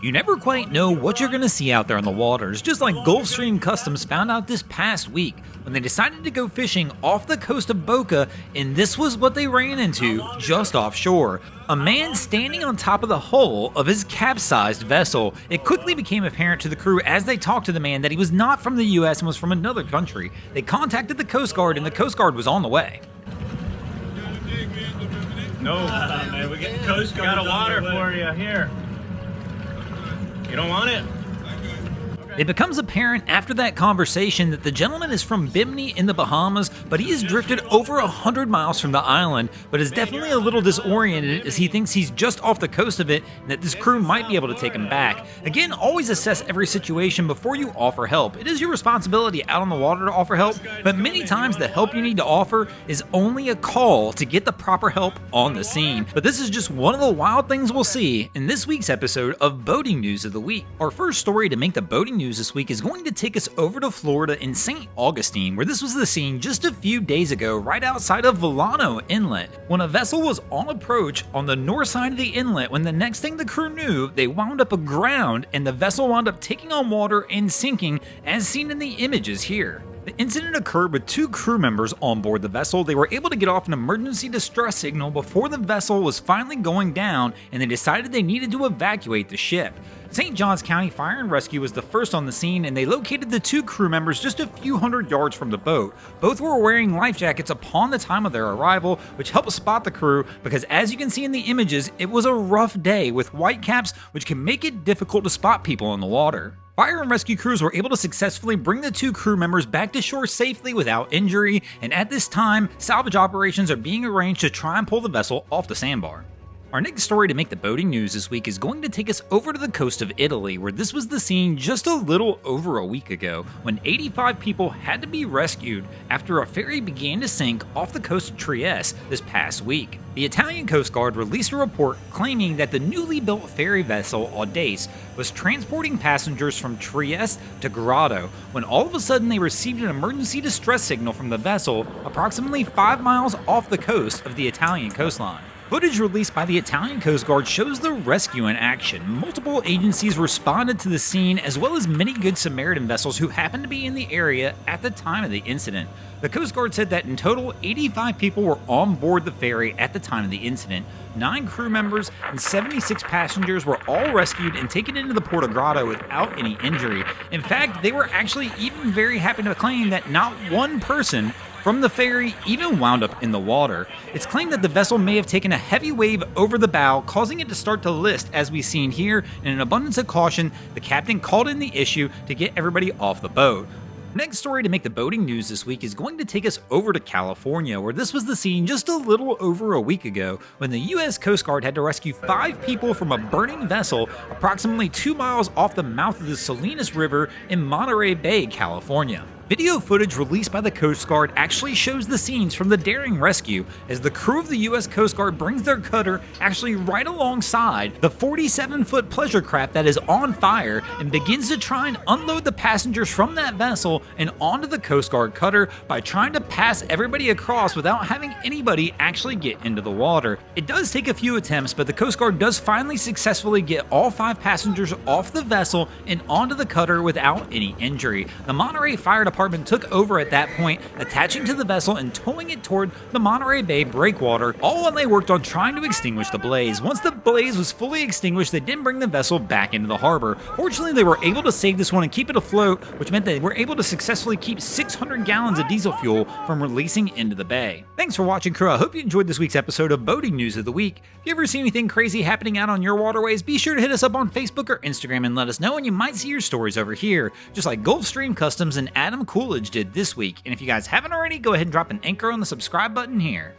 You never quite know what you're going to see out there on the waters, just like Gulfstream Customs found out this past week when they decided to go fishing off the coast of Boca, and this was what they ran into just offshore. A man standing on top of the hull of his capsized vessel. It quickly became apparent to the crew as they talked to the man that he was not from the US and was from another country. They contacted the Coast Guard, and the Coast Guard was on the way. No, man, we got a water for you here. You don't want it? It becomes apparent after that conversation that the gentleman is from Bimini in the Bahamas, but he has drifted over 100 miles from the island, but is definitely a little disoriented as he thinks he's just off the coast of it and that this crew might be able to take him back. Again, always assess every situation before you offer help. It is your responsibility out on the water to offer help, but many times the help you need to offer is only a call to get the proper help on the scene. But this is just one of the wild things we'll see in this week's episode of Boating News of the Week. Our first story to make the boating news this week is going to take us over to Florida in St. Augustine, where this was the scene just a few days ago right outside of Volano Inlet, when a vessel was on approach on the north side of the inlet when the next thing the crew knew, they wound up aground and the vessel wound up taking on water and sinking as seen in the images here. The incident occurred with two crew members on board the vessel. They were able to get off an emergency distress signal before the vessel was finally going down, and they decided they needed to evacuate the ship. St. Johns County Fire and Rescue was the first on the scene, and they located the two crew members just a few hundred yards from the boat. Both were wearing life jackets upon the time of their arrival, which helped spot the crew because, as you can see in the images, it was a rough day with white caps, which can make it difficult to spot people in the water. Fire and rescue crews were able to successfully bring the two crew members back to shore safely without injury, and at this time, salvage operations are being arranged to try and pull the vessel off the sandbar. Our next story to make the boating news this week is going to take us over to the coast of Italy, where this was the scene just a little over a week ago, when 85 people had to be rescued after a ferry began to sink off the coast of Trieste this past week. The Italian Coast Guard released a report claiming that the newly built ferry vessel Audace was transporting passengers from Trieste to Grado, when all of a sudden they received an emergency distress signal from the vessel approximately 5 miles off the coast of the Italian coastline. Footage released by the Italian Coast Guard shows the rescue in action. Multiple agencies responded to the scene, as well as many Good Samaritan vessels who happened to be in the area at the time of the incident. The Coast Guard said that in total, 85 people were on board the ferry at the time of the incident. 9 crew members and 76 passengers were all rescued and taken into the port of Grado without any injury. In fact, they were actually even very happy to claim that not one person from the ferry even wound up in the water. It's claimed that the vessel may have taken a heavy wave over the bow, causing it to start to list as we've seen here. In an abundance of caution, the captain called in the issue to get everybody off the boat. Next story to make the boating news this week is going to take us over to California, where this was the scene just a little over a week ago when the US Coast Guard had to rescue 5 people from a burning vessel approximately 2 miles off the mouth of the Salinas River in Monterey Bay, California. Video footage released by the Coast Guard actually shows the scenes from the daring rescue as the crew of the US Coast Guard brings their cutter actually right alongside the 47-foot pleasure craft that is on fire and begins to try and unload the passengers from that vessel and onto the Coast Guard cutter by trying to pass everybody across without having anybody actually get into the water. It does take a few attempts, but the Coast Guard does finally successfully get all 5 passengers off the vessel and onto the cutter without any injury. The Monterey Fire Department took over at that point, attaching to the vessel and towing it toward the Monterey Bay breakwater, all while they worked on trying to extinguish the blaze. Once the blaze was fully extinguished, they did bring the vessel back into the harbor. Fortunately, they were able to save this one and keep it afloat, which meant they were able to successfully keep 600 gallons of diesel fuel from releasing into the bay. Thanks for watching, crew. I hope you enjoyed this week's episode of Boating News of the Week. If you ever see anything crazy happening out on your waterways, be sure to hit us up on Facebook or Instagram and let us know, and you might see your stories over here, just like Gulfstream Customs and Adam Coolidge did this week. And if you guys haven't already, go ahead and drop an anchor on the subscribe button here.